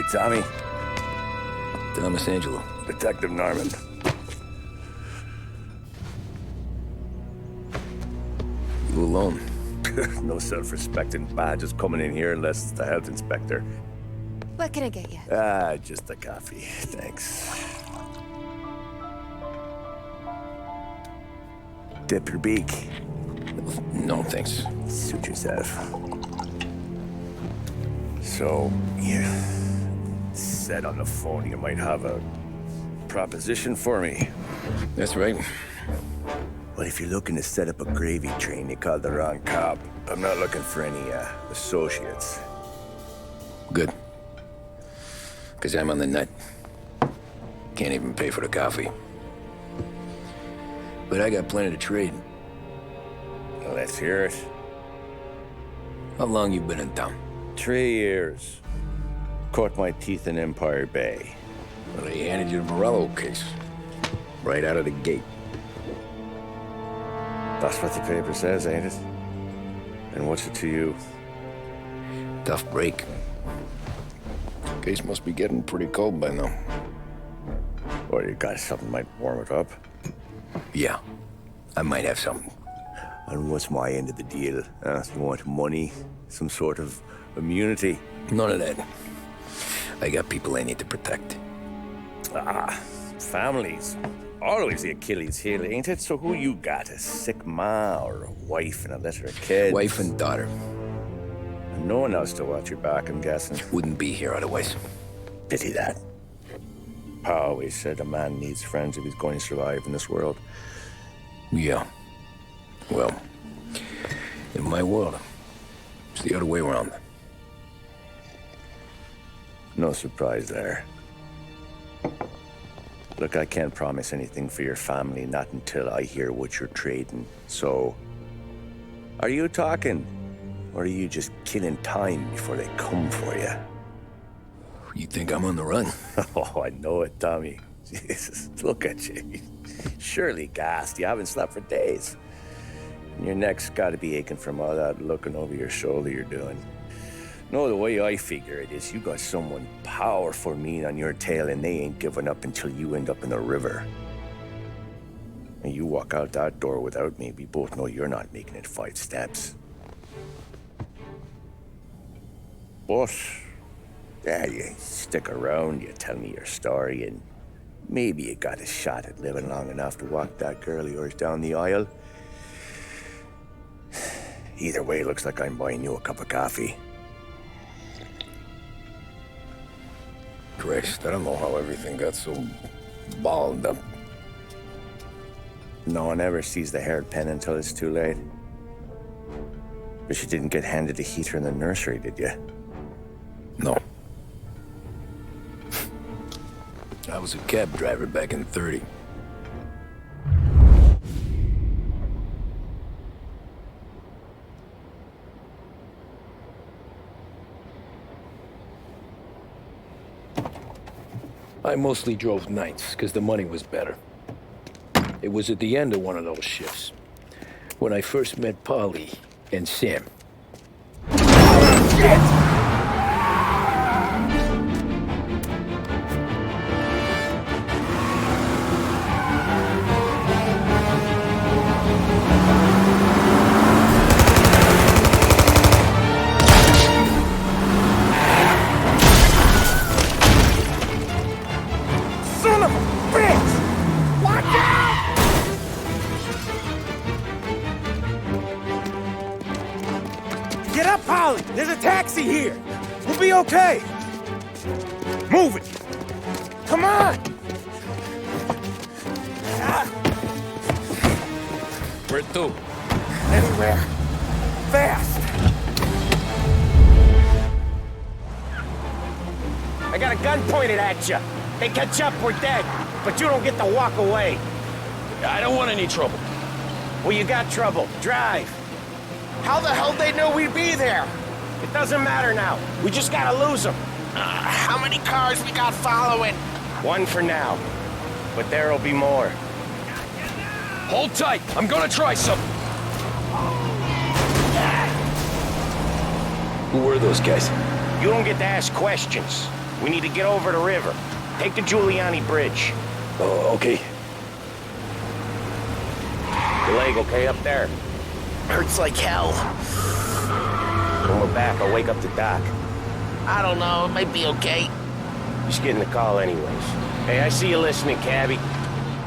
You Tommy? Thomas Angelo. Detective Norman. You alone? No self-respecting badges coming in here unless it's the health inspector. What can I get you? Just a coffee. Thanks. Dip your beak. No, thanks. Suit yourself. So, you said on the phone you might have a proposition for me. That's right. Well, if you're looking to set up a gravy train, you called the wrong cop. I'm not looking for any, associates. Good. Because I'm on the nut. Can't even pay for the coffee. But I got plenty to trade. Well, let's hear it. How long you been in town? 3 years. Caught my teeth in Empire Bay. Well, they handed you the Morello case. Right out of the gate. That's what the paper says, ain't it? And what's it to you? Tough break. Case must be getting pretty cold by now. Or you got something might warm it up? Yeah, I might have something. And what's my end of the deal? You want money? Some sort of immunity? None of that. I got people I need to protect. Families. Always the Achilles heel, ain't it? So who you got? A sick ma or a wife and a litter of kids? Wife and daughter. And no one else to watch your back, I'm guessing. Wouldn't be here otherwise. Pity that. Pa always said a man needs friends if he's going to survive in this world. Yeah. Well, in my world, it's the other way around. No surprise there. Look, I can't promise anything for your family, not until I hear what you're trading. So, are you talking? Or are you just killing time before they come for you? You think I'm on the run? Oh, I know it, Tommy. Jesus, look at you. Surely gassed. You haven't slept for days. And your neck's got to be aching from all that looking over your shoulder you're doing. No, the way I figure it is you got someone powerful mean on your tail and they ain't giving up until you end up in the river. And you walk out that door without me, we both know you're not making it 5 steps. But, yeah, you stick around, you tell me your story, and maybe you got a shot at living long enough to walk that girl of yours down the aisle. Either way, looks like I'm buying you a cup of coffee. Christ, I don't know how everything got so balled up. No one ever sees the haired pen until it's too late. But you didn't get handed a heater in the nursery, did you? No. I was a cab driver back in '30. I mostly drove nights, because the money was better. It was at the end of one of those shifts, when I first met Polly and Sam. Shit! Son of a bitch! Watch out! Get up, Polly! There's a taxi here! We'll be okay! Move it! Come on! Where to? Anywhere. Fast! I got a gun pointed at you. They catch up, we're dead. But you don't get to walk away. I don't want any trouble. Well, you got trouble. Drive. How the hell they know we'd be there? It doesn't matter now. We just gotta lose them. How many cars we got following? One for now. But there'll be more. Hold tight. I'm gonna try something. Who were those guys? You don't get to ask questions. We need to get over the river. Take the Giuliani Bridge. Oh, okay. Your leg okay up there? Hurts like hell. When we're back, I'll wake up the doc. I don't know, it might be okay. Just getting the call anyways. Hey, I see you listening, cabbie.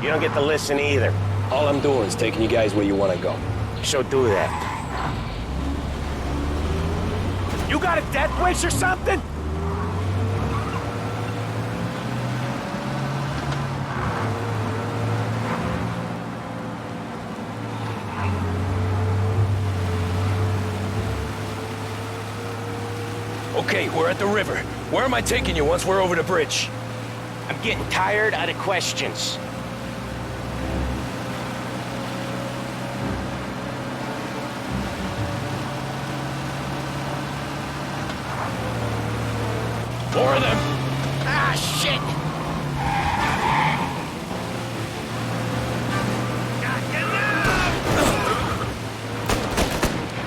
You don't get to listen either. All I'm doing is taking you guys where you want to go. So do that. You got a death wish or something? Okay, we're at the river. Where am I taking you once we're over the bridge? I'm getting tired of the questions. More of them. Ah, shit!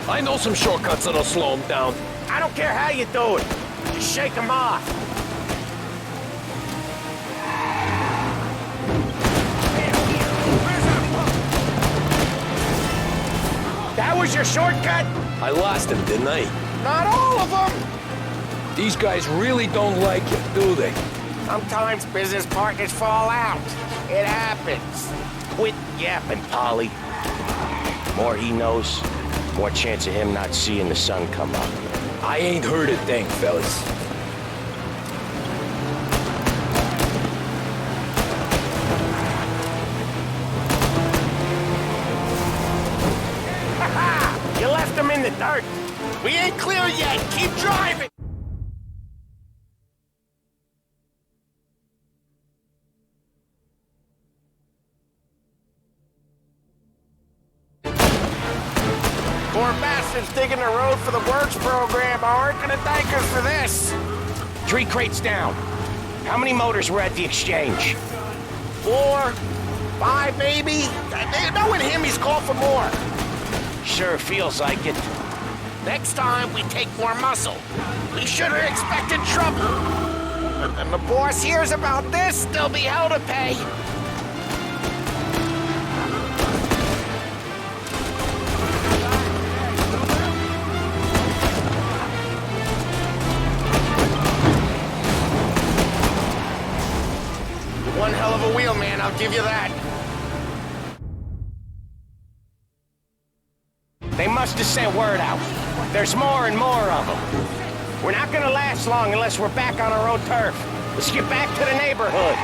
I know some shortcuts that'll slow them down. I don't care how you do it. Just shake them off. That was your shortcut? I lost him, didn't I? Not all of them! These guys really don't like you, do they? Sometimes business partners fall out. It happens. Quit yapping, Polly. More he knows, more chance of him not seeing the sun come up. I ain't heard a thing, fellas. You left him in the dirt. We ain't clear yet. Keep driving. Poor bastards digging the road for the works program aren't gonna thank us for this. 3 crates down. How many motors were at the exchange? 4, 5 maybe? Knowing him, he's called for more. Sure feels like it. Next time, we take more muscle. We should have expected trouble. And the boss hears about this, there'll be hell to pay. One hell of a wheel, man, I'll give you that. They must have sent word out. There's more and more of them. We're not gonna last long unless we're back on our own turf. Let's get back to the neighborhood.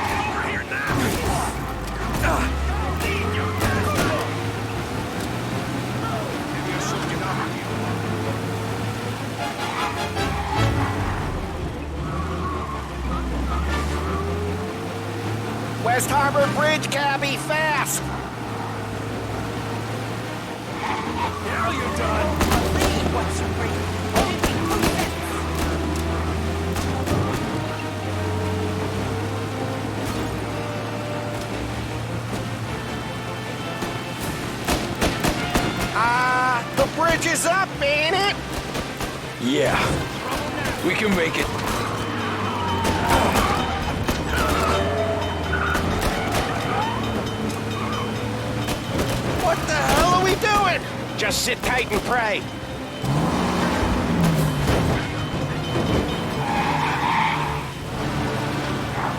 West Harbor Bridge, cabby, fast! Now you're done. The bridge is up, ain't it? Yeah. We can make it. What the hell are we doing? Just sit tight and pray.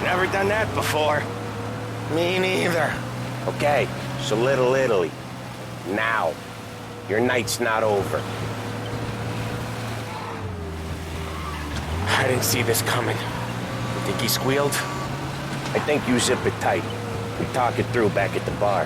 Never done that before. Me neither. Okay, so Little Italy. Now. Your night's not over. I didn't see this coming. You think he squealed? I think you zip it tight. We talk it through back at the bar.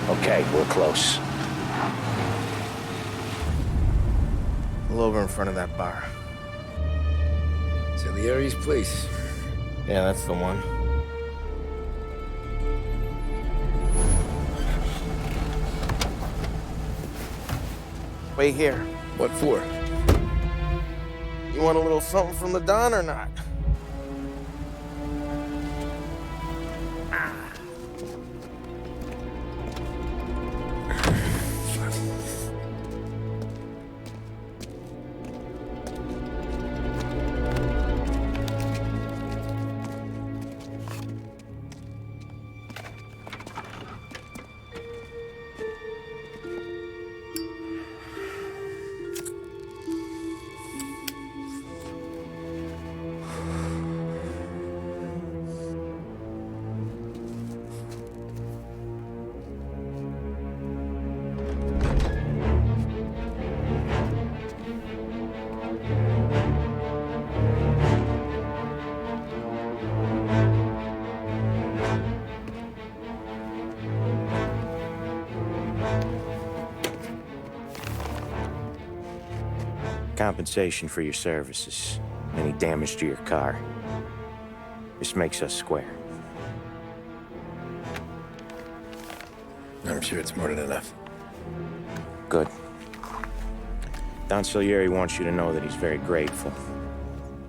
Okay, we're close. Pull over in front of that bar. Salieri's place. Yeah, that's the one. Wait here. What for? You want a little something from the Don or not? Compensation for your services. Any damage to your car. This makes us square. I'm sure it's more than enough. Good. Don Salieri wants you to know that he's very grateful.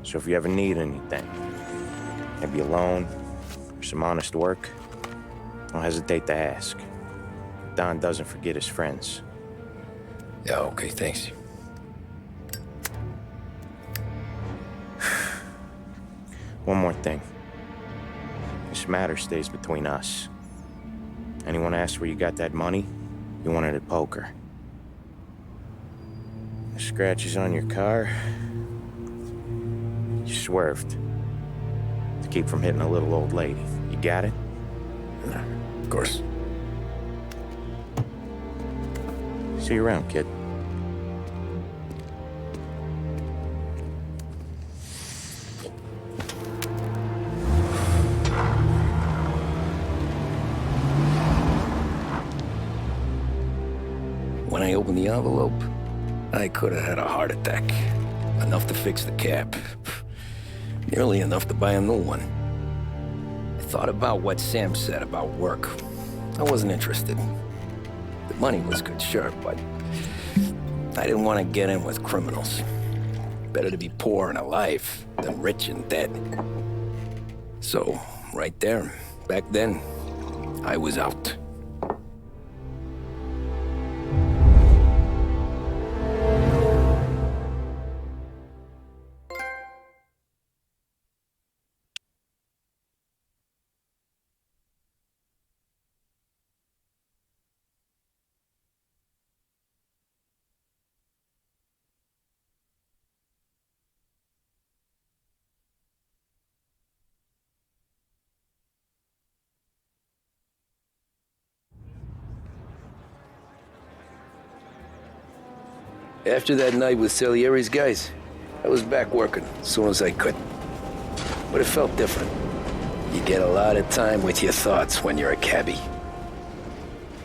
So if you ever need anything, maybe a loan or some honest work, don't hesitate to ask. Don doesn't forget his friends. Yeah, okay, thanks. One more thing. This matter stays between us. Anyone asks where you got that money, you want it at poker. The scratches on your car, you swerved to keep from hitting a little old lady. You got it? Of course. See you around, kid. When I opened the envelope, I could have had a heart attack. Enough to fix the cab. Nearly enough to buy a new one. I thought about what Sam said about work. I wasn't interested. The money was good, sure, but I didn't want to get in with criminals. Better to be poor and alive than rich and dead. So, right there, back then, I was out. After that night with Salieri's guys, I was back working as soon as I could. But it felt different. You get a lot of time with your thoughts when you're a cabbie.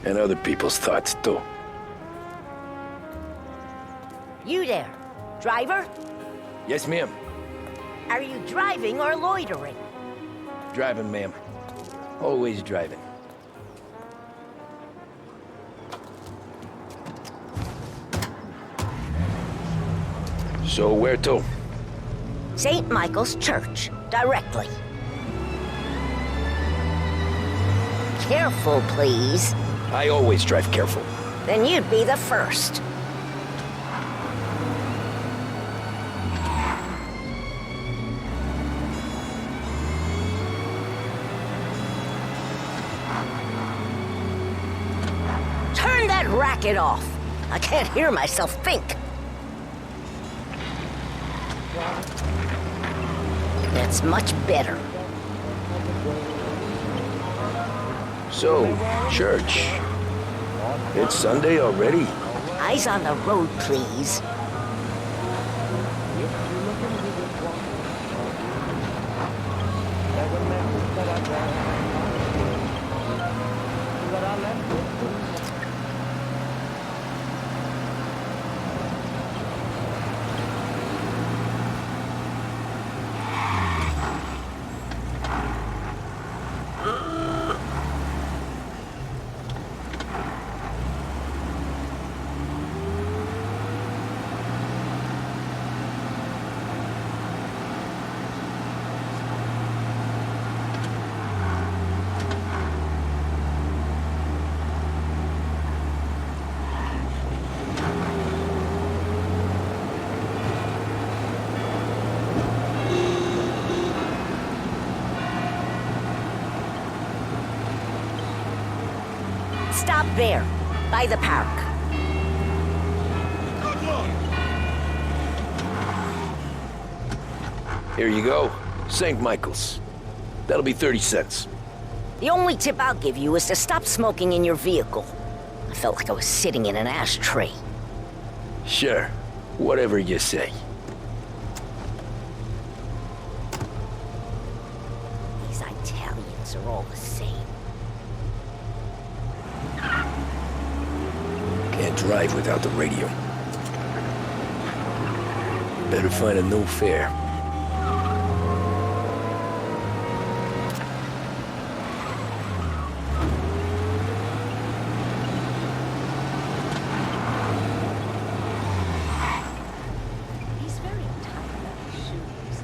And other people's thoughts, too. You there, driver? Yes, ma'am. Are you driving or loitering? Driving, ma'am. Always driving. So where to? St. Michael's Church, directly. Careful, please. I always drive careful. Then you'd be the first. Turn that racket off. I can't hear myself think. That's much better. So, church. It's Sunday already. Eyes on the road, please. stop there, by the park. Here you go. St. Michael's. That'll be 30 cents. The only tip I'll give you is to stop smoking in your vehicle. I felt like I was sitting in an ashtray. Sure. Whatever you say. These Italians are all the same. Can't drive without the radio. Better find a new fare. He's very tight about his shoes.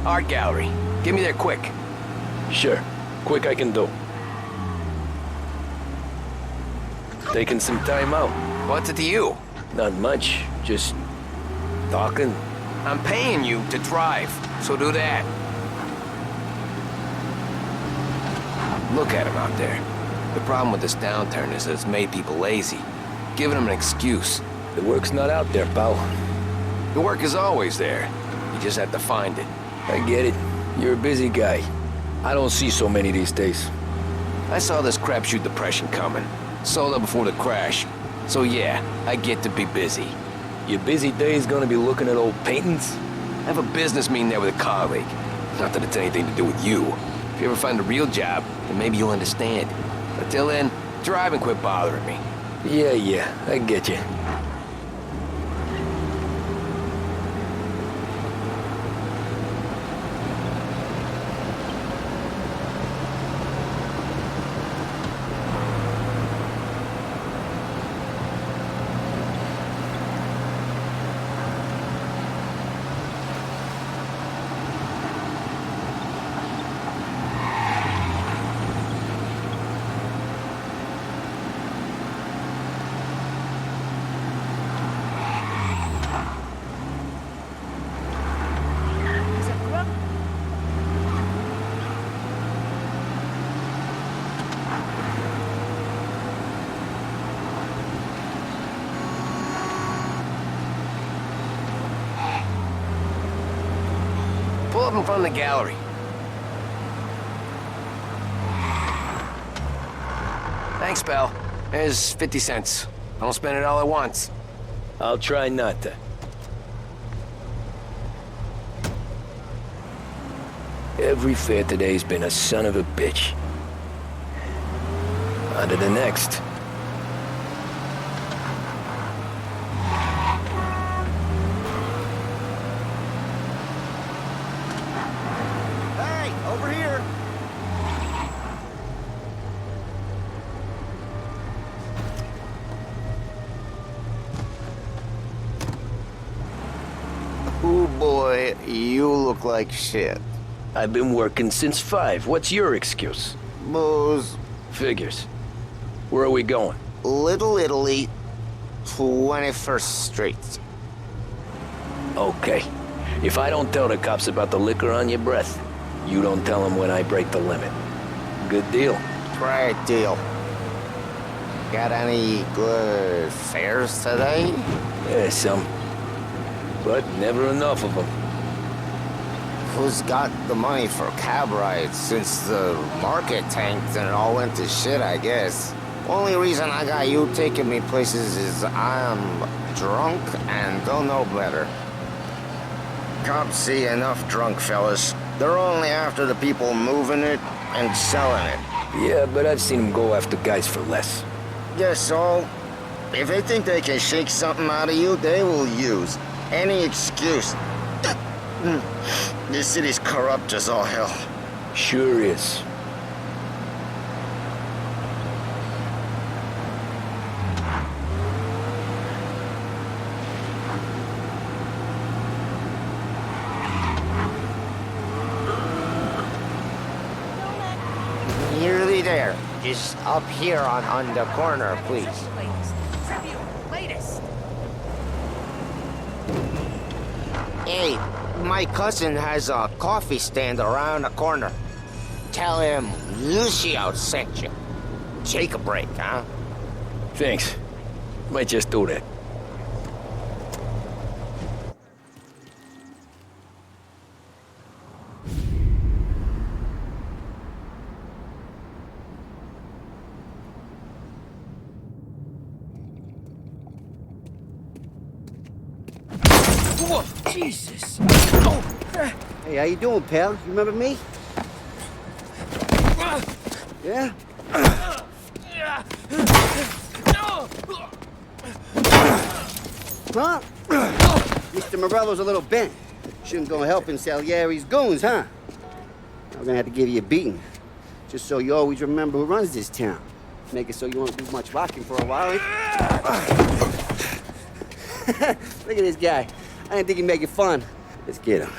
Art gallery. Get me there quick. Sure. Quick I can do. Taking some time out. What's it to you? Not much. Just talking. I'm paying you to drive, so do that. Look at him out there. The problem with this downturn is that it's made people lazy, giving them an excuse. The work's not out there, pal. The work is always there. You just have to find it. I get it. You're a busy guy. I don't see so many these days. I saw this crapshoot depression coming. Sold up before the crash. So yeah, I get to be busy. Your busy day's gonna be looking at old paintings? I have a business meeting there with a colleague. Not that it's anything to do with you. If you ever find a real job, then maybe you'll understand. Until then, drive and quit bothering me. Yeah, I get you. Is it crook? Pull up in front of the gallery. Thanks, pal. There's 50 cents. I don't spend it all at once. I'll try not to. Every fare today's been a son of a bitch. On to the next. Hey, over here. Ooh boy, you look like shit. I've been working since 5. What's your excuse? Booze, Figures. Where are we going? Little Italy, 21st Street. Okay. If I don't tell the cops about the liquor on your breath, you don't tell them when I break the limit. Good deal. Great deal. Got any good fares today? Yeah, some. But never enough of them. Who's got the money for cab rides since the market tanked and it all went to shit, I guess? Only reason I got you taking me places is I'm drunk and don't know better. Cops see enough drunk fellas. They're only after the people moving it and selling it. Yeah, but I've seen them go after guys for less. Guess so. If they think they can shake something out of you, they will use any excuse. This city's corrupt as all hell. Sure is. Nearly there. Just up here on the corner, please. Latest. Hey, my cousin has a coffee stand around the corner. Tell him Lucio sent you. Take a break, huh? Thanks. Might just do that. Whoa, Jesus! Hey, how you doing, pal? You remember me? Yeah? Huh? Mr. Morello's a little bent. Shouldn't go helping Salieri's goons, huh? I'm gonna have to give you a beating. Just so you always remember who runs this town. Make it so you won't do much rocking for a while. Look at this guy. I didn't think he'd make it fun. Let's get him.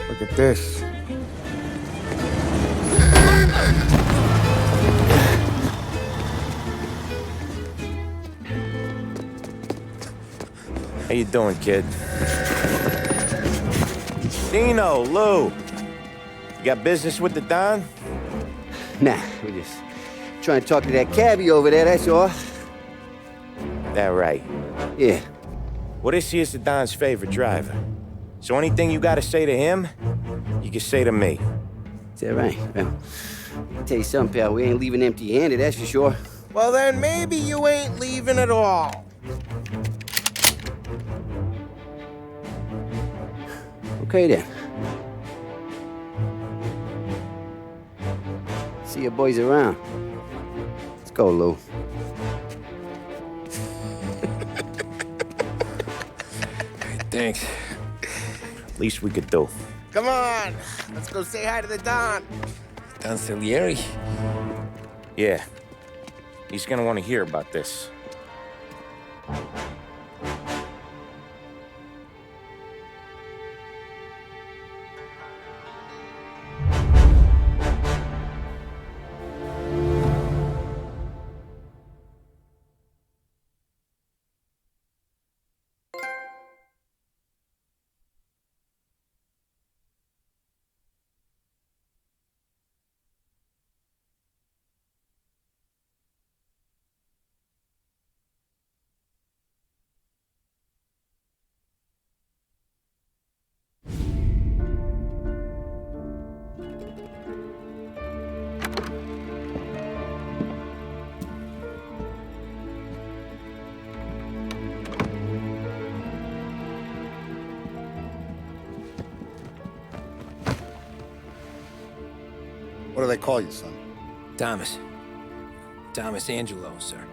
Look at this. How you doing, kid? Dino, Lou. You got business with the Don? Nah, we just trying to talk to that cabbie over there, that's all. That right. Yeah. Well, this here's the Don's favorite driver. So anything you gotta say to him, you can say to me. Is that right? Well, I'll tell you something, pal. We ain't leaving empty-handed, that's for sure. Well, then maybe you ain't leaving at all. Okay, then. See your boys around. Let's go, Lou. Thanks. Least we could do. Come on, let's go say hi to the Don. Don Salieri? Yeah. He's gonna want to hear about this. What do they call you, son? Thomas. Thomas Angelo, sir.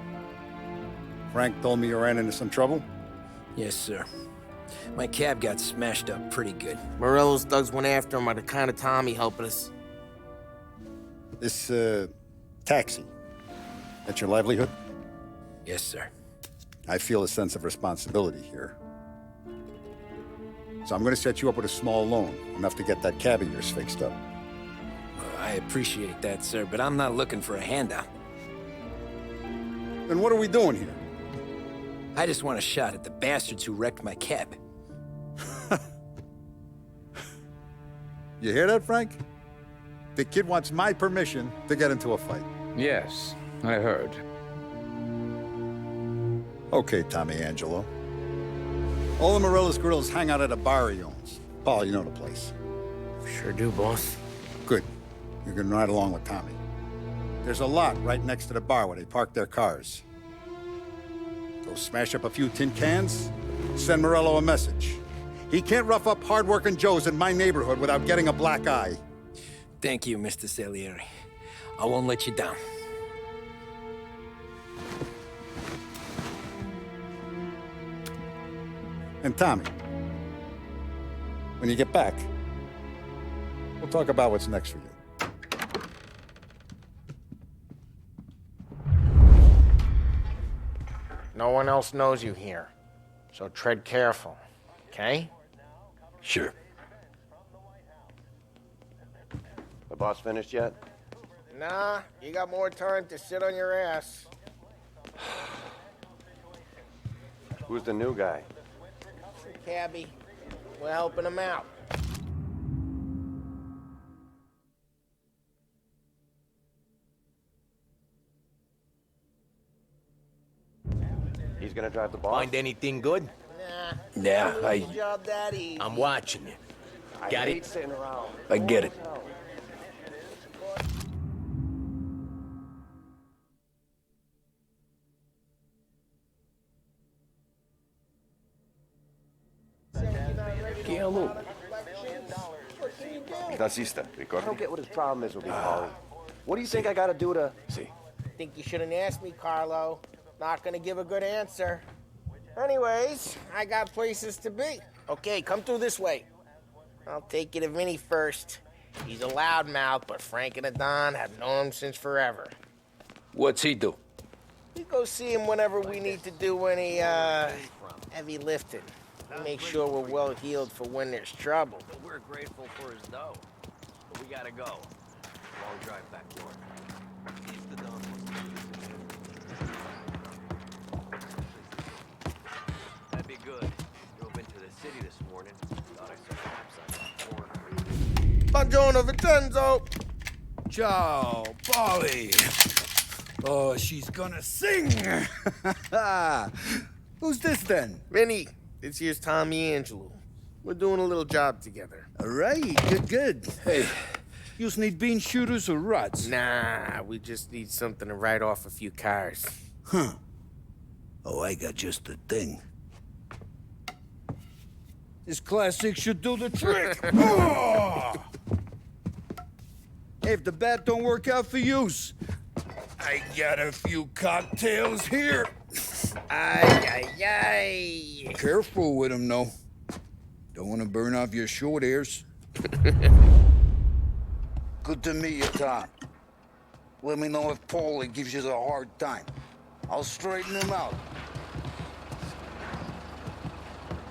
Frank told me you ran into some trouble? Yes, sir. My cab got smashed up pretty good. Morello's thugs went after him by the kind of Tommy helping us. This, taxi, that's your livelihood? Yes, sir. I feel a sense of responsibility here. So I'm gonna set you up with a small loan, enough to get that cab of yours fixed up. I appreciate that, sir, but I'm not looking for a handout. Then what are we doing here? I just want a shot at the bastards who wrecked my cab. You hear that, Frank? The kid wants my permission to get into a fight. Yes, I heard. Okay, Tommy Angelo. All the Morella's girls hang out at a bar he owns. Paul, you know the place. Sure do, boss. Good. You can ride along with Tommy. There's a lot right next to the bar where they park their cars. Go smash up a few tin cans, send Morello a message. He can't rough up hard-working Joes in my neighborhood without getting a black eye. Thank you, Mr. Salieri. I won't let you down. And Tommy, when you get back, we'll talk about what's next for you. No one else knows you here, so tread careful, okay? Sure. The boss finished yet? Nah, you got more time to sit on your ass. Who's the new guy? Cabby, we're helping him out. He's gonna drive the boss? Find anything good? Nah. Yeah, Job that easy. I'm watching you. Got hate it? sitting around. I get it. Nazista, I don't get what his problem is with me, Paulie. What do you think I gotta do to... Think you shouldn't ask me, Carlo. Not gonna give a good answer. Anyways, I got places to be. Okay, come through this way. I'll take you to Vinny first. He's a loudmouth, but Frank and the Don have known him since forever. What's he do? We go see him whenever we need to do any, heavy lifting. We make sure we're well healed for when there's trouble. We're grateful for his dough, but we gotta go. Long drive back north. That'd be good. Drove into the city this morning. Thought I saw maps on the corner. Buongiorno, Vincenzo! Ciao, Polly. Oh, she's gonna sing. Who's this then? Vinny, this here's Tommy Angelo. We're doing a little job together. All right, good. Hey, you need bean shooters or rods? Nah, we just need something to write off a few cars. Huh. Oh, I got just the thing. This classic should do the trick. Oh! Hey, if the bat don't work out for yous, I got a few cocktails here. Ay, ay, ay. Careful with them, though. Don't want to burn off your short hairs. Good to meet you, Tom. Let me know if Paulie gives you a hard time. I'll straighten him out.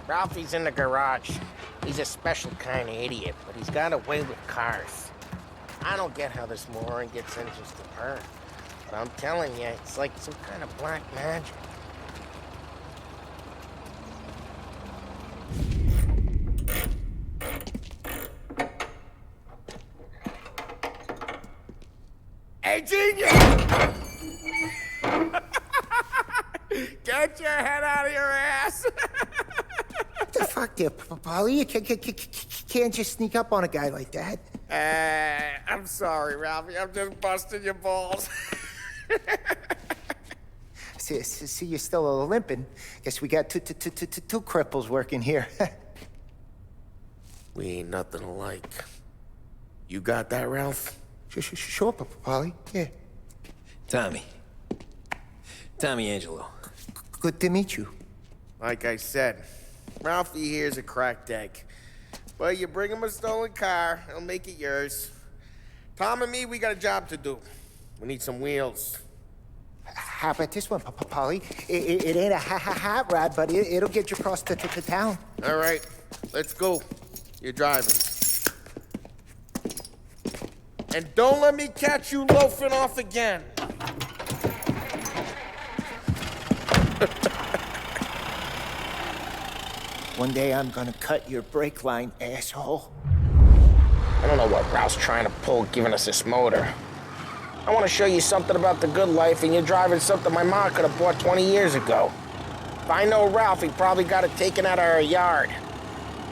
Ralphie's in the garage. He's a special kind of idiot, but he's got a way with cars. I don't get how this moron gets engines to burn. But I'm telling you, it's like some kind of black magic. Hey, genius! Get your head out of your ass! What the fuck there, Polly? You can't just sneak up on a guy like that. I'm sorry, Ralphie. I'm just busting your balls. See, you're still limping. Guess we got two cripples working here. We ain't nothing alike. You got that, Ralph? Sure, Polly. Yeah. Tommy Angelo. Good to meet you. Like I said, Ralphie here's a cracked egg. But you bring him a stolen car, he'll make it yours. Tom and me, we got a job to do. We need some wheels. How about this one, Polly? It ain't a hot rod, but it'll get you across to town. All right, let's go. You're driving. And don't let me catch you loafing off again. One day I'm gonna cut your brake line, asshole. I don't know what Ralph's trying to pull giving us this motor. I want to show you something about the good life, and you're driving something my mom could have bought 20 years ago. If I know Ralph, he probably got it taken out of our yard.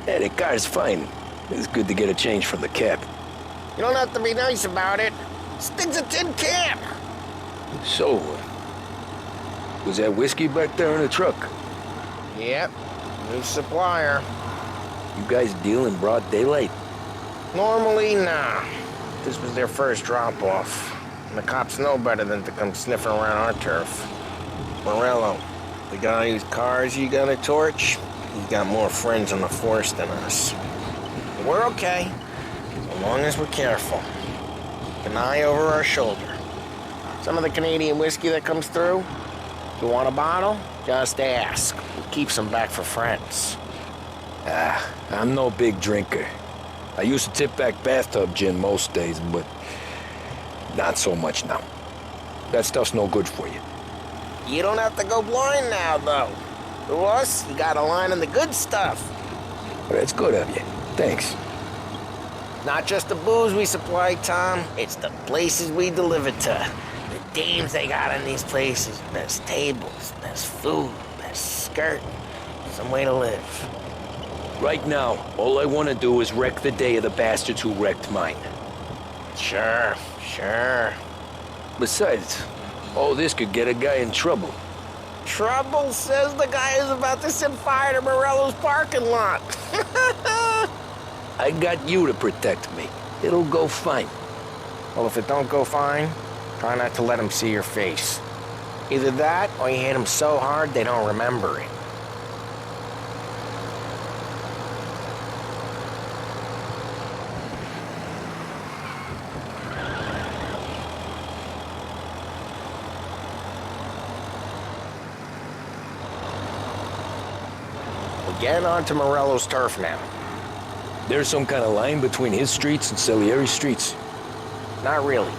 Yeah, that car's fine. It's good to get a change from the cap. You don't have to be nice about it. This thing's a tin can. So, was that whiskey back there in the truck? Yep, new supplier. You guys deal in broad daylight? Normally, nah. This was their first drop-off. And the cops know better than to come sniffing around our turf. Morello, the guy whose cars you got a torch, he's got more friends on the force than us. But we're okay, as long as we're careful. Keep an eye over our shoulder. Some of the Canadian whiskey that comes through, if you want a bottle, just ask. We'll keep some back for friends. I'm no big drinker. I used to tip back bathtub gin most days, but not so much now. That stuff's no good for you. You don't have to go blind now, though. To us, you got a line on the good stuff. Well, that's good of you. Thanks. Not just the booze we supply, Tom. It's the places we deliver to. The dames they got in these places. Best tables, best food, best skirt. Some way to live. Right now, all I want to do is wreck the day of the bastards who wrecked mine. Sure. Besides, all this could get a guy in trouble. Trouble, says the guy who's about to set fire to Morello's parking lot. I got you to protect me. It'll go fine. Well, if it don't go fine, try not to let them see your face. Either that, or you hit them so hard they don't remember it. We're getting onto Morello's turf now. There's some kind of line between his streets and Salieri's streets. Not really.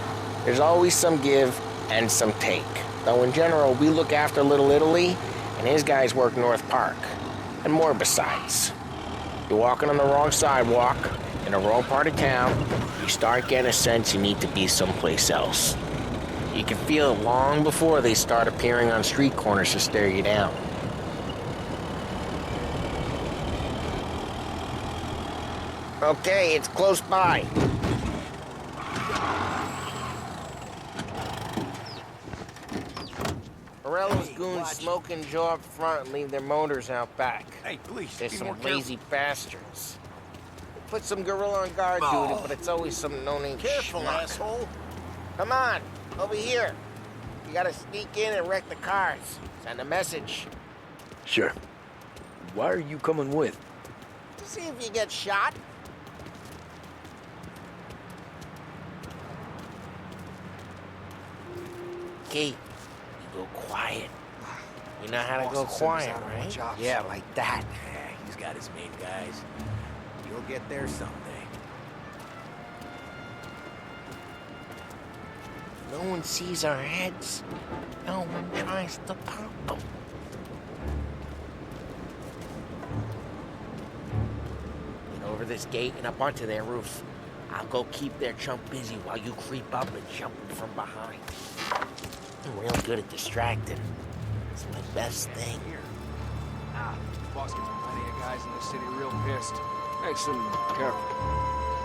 There's always some give and some take. Though in general, we look after Little Italy, and his guys work North Park. And more besides. You're walking on the wrong sidewalk, in the wrong part of town, you start getting a sense you need to be someplace else. You can feel it long before they start appearing on street corners to stare you down. Okay, it's close by. Morello's goons smoke and jaw up front and leave their motors out back. Hey, please, There's be some more lazy careful. bastards. Put some gorilla on guard duty, but it's always some no-name Careful, schmuck. asshole. Come on, over here. You gotta sneak in and wreck the cars. Send a message. Sure. Why are you coming with? To see if you get shot. Okay, you go quiet. You know how to go quiet, right? Yeah, like that. Yeah, he's got his main guys. You'll get there someday. No one sees our heads. No one tries to pop them. Get over this gate and up onto their roof. I'll go keep their chump busy while you creep up and jump him from behind. I'm real good at distracting. It's my best thing. Boss gets plenty of guys in the city real pissed. Makes them careful.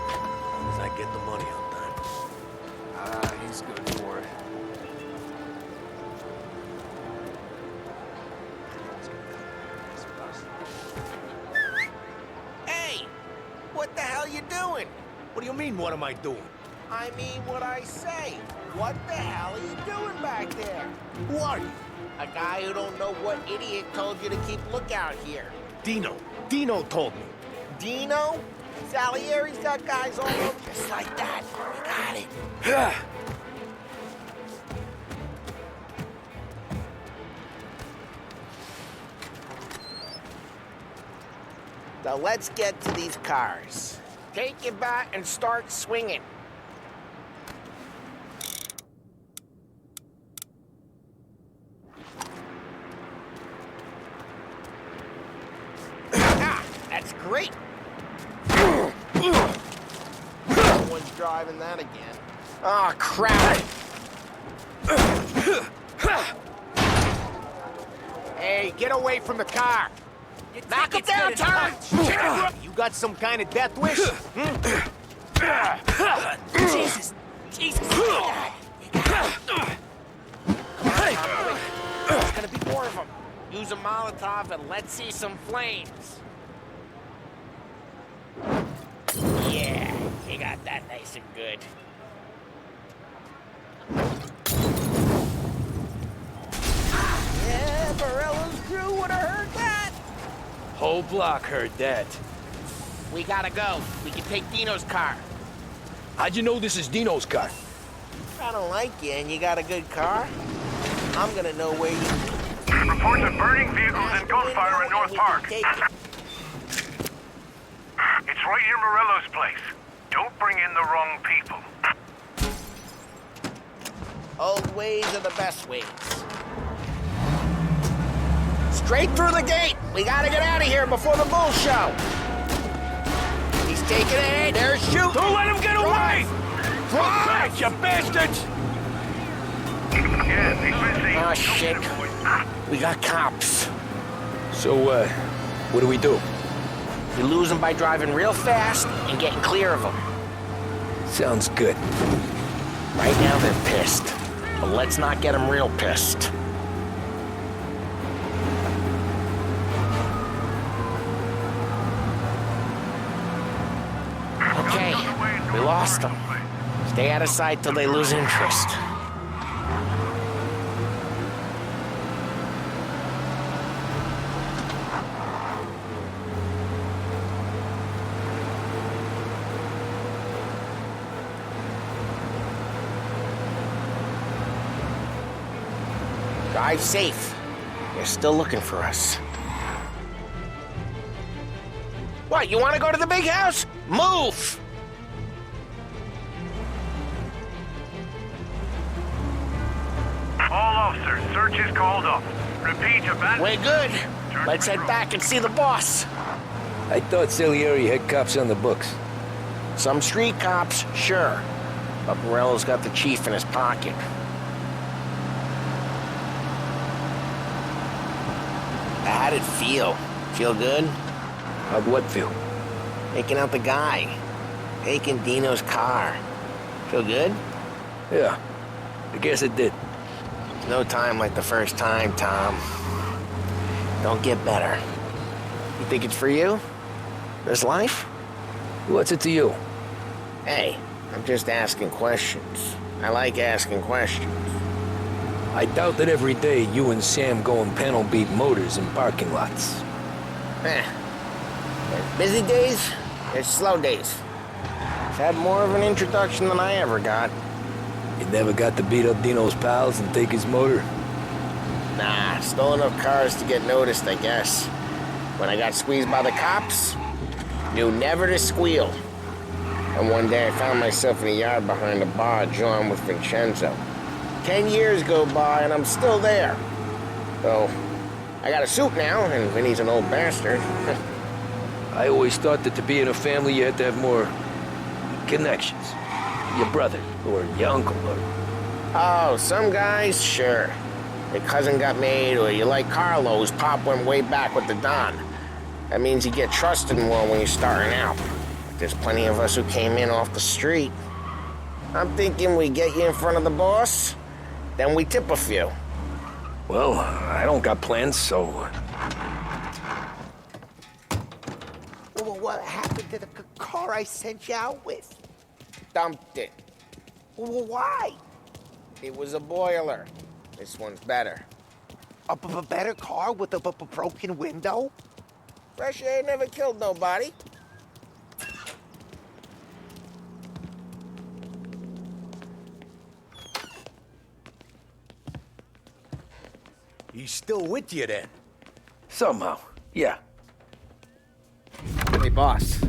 As long as I get the money on time. He's good for it. Hey! What the hell you doing? What do you mean, what am I doing? I mean what I say. What the hell are you doing back there? Who are you? A guy who don't know what idiot told you to keep lookout here. Dino. Dino told me. Dino? Salieri's got guys all over. Just like that. You got it. Now let's get to these cars. Take your bat and start swinging. That's great. No one's driving that again. Oh, crap. Hey, get away from the car. Knock it down, Terrence! You got some kind of death wish? Jesus! Jesus! There's gonna be more of them. Use a Molotov and let's see some flames. Yeah, you got that nice and good. Yeah, Morello's crew would have heard that. Whole block heard that. We gotta go. We can take Dino's car. How'd you know this is Dino's car? I don't like you and you got a good car. I'm gonna know where you... Reports of burning vehicles and gunfire in North Park. It's right near Morello's place. Don't bring in the wrong people. Old ways are the best ways. Straight through the gate! We gotta get out of here before the bull show! He's taking ahead, they're shooting! Don't let him get away! Drive! Back, you bastards! Yeah, he's busy. Oh, shit. We got cops. So, what do we do? We lose them by driving real fast and getting clear of them. Sounds good. Right now they're pissed, but let's not get them real pissed. Okay, we lost them. Stay out of sight till they lose interest. Drive safe. They're still looking for us. What, you want to go to the big house? Move! All officers, search is called off. Repeat, abandoned... We're good. Let's head back and see the boss. I thought Salieri had cops on the books. Some street cops, sure. But Morello's got the chief in his pocket. How'd it feel? Feel good? How'd what feel? Taking out the guy. Taking Dino's car. Feel good? Yeah, I guess it did. No time like the first time, Tom. Don't get better. You think it's for you? This life? What's it to you? Hey, I'm just asking questions. I like asking questions. I doubt that every day you and Sam go and panel beat motors in parking lots. There's busy days, there's slow days. I've had more of an introduction than I ever got. You never got to beat up Dino's pals and take his motor? Nah, stole enough cars to get noticed, I guess. When I got squeezed by the cops, knew never to squeal. And one day I found myself in a yard behind a bar drawn with Vincenzo. 10 years go by and I'm still there. So, I got a suit now, and Vinny's an old bastard. I always thought that to be in a family you had to have more connections. Your brother, or your uncle, or... Oh, some guys, sure. Your cousin got made, or you like Carlo, whose pop went way back with the Don. That means you get trusted more when you're starting out. But there's plenty of us who came in off the street. I'm thinking we get you in front of the boss, then we tip a few. Well, I don't got plans, so... Well, what happened to the car I sent you out with? Dumped it. Well, why? It was a boiler. This one's better. A better car with a broken window? Fresh air never killed nobody. He's still with you then? Somehow, yeah. Hey, boss.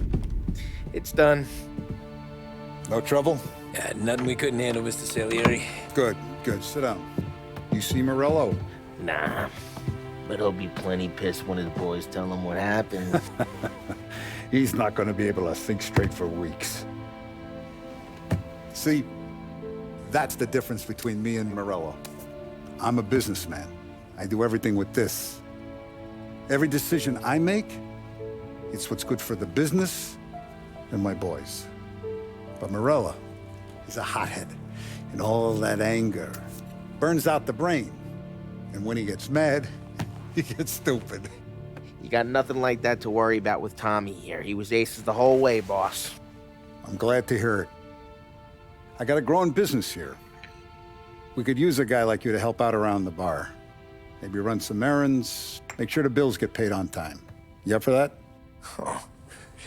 It's done. No trouble? Yeah, nothing we couldn't handle, Mr. Salieri. Good, good. Sit down. You see Morello? Nah. But he'll be plenty pissed when his boys tell him what happened. He's not going to be able to think straight for weeks. See, that's the difference between me and Morello. I'm a businessman. I do everything with this. Every decision I make, it's what's good for the business and my boys. But Morello, he's a hothead. And all that anger burns out the brain. And when he gets mad, he gets stupid. You got nothing like that to worry about with Tommy here. He was aces the whole way, boss. I'm glad to hear it. I got a growing business here. We could use a guy like you to help out around the bar. Maybe run some errands, make sure the bills get paid on time. You up for that? Oh,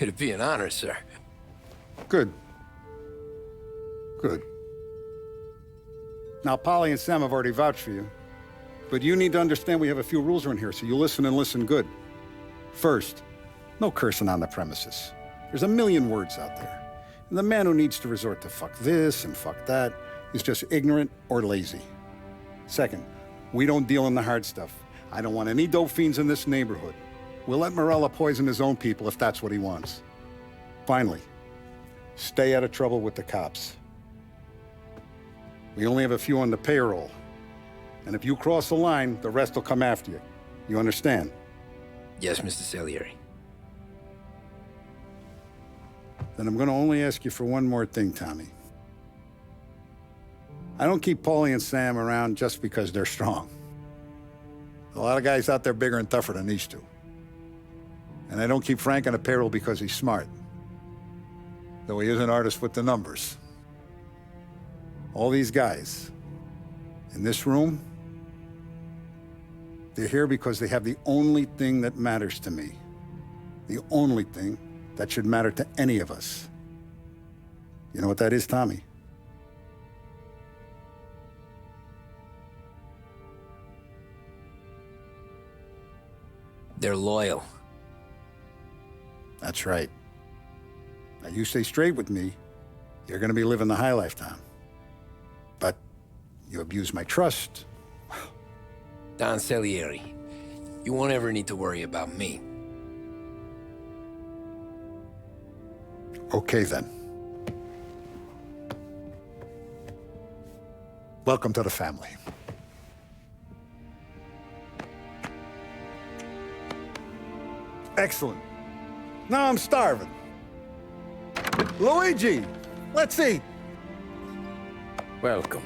it'd be an honor, sir. Good. Good. Now, Polly and Sam have already vouched for you. But you need to understand we have a few rules around here, so you listen and listen good. First, no cursing on the premises. There's a million words out there. And the man who needs to resort to fuck this and fuck that is just ignorant or lazy. Second, we don't deal in the hard stuff. I don't want any dope fiends in this neighborhood. We'll let Morello poison his own people if that's what he wants. Finally, stay out of trouble with the cops. We only have a few on the payroll. And if you cross the line, the rest will come after you. You understand? Yes, Mr. Salieri. Then I'm going to only ask you for one more thing, Tommy. I don't keep Paulie and Sam around just because they're strong. A lot of guys out there bigger and tougher than these two. And I don't keep Frank on the payroll because he's smart. Though he is an artist with the numbers. All these guys in this room, they're here because they have the only thing that matters to me. The only thing that should matter to any of us. You know what that is, Tommy? They're loyal. That's right. Now, you stay straight with me, you're gonna be living the high life, Tom. But you abuse my trust. Don Salieri, you won't ever need to worry about me. Okay, then. Welcome to the family. Excellent. Now I'm starving. Luigi, let's eat. Welcome.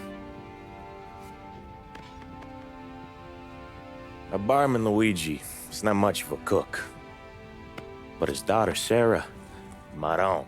Our barman Luigi is not much of a cook. But his daughter Sarah, Maron,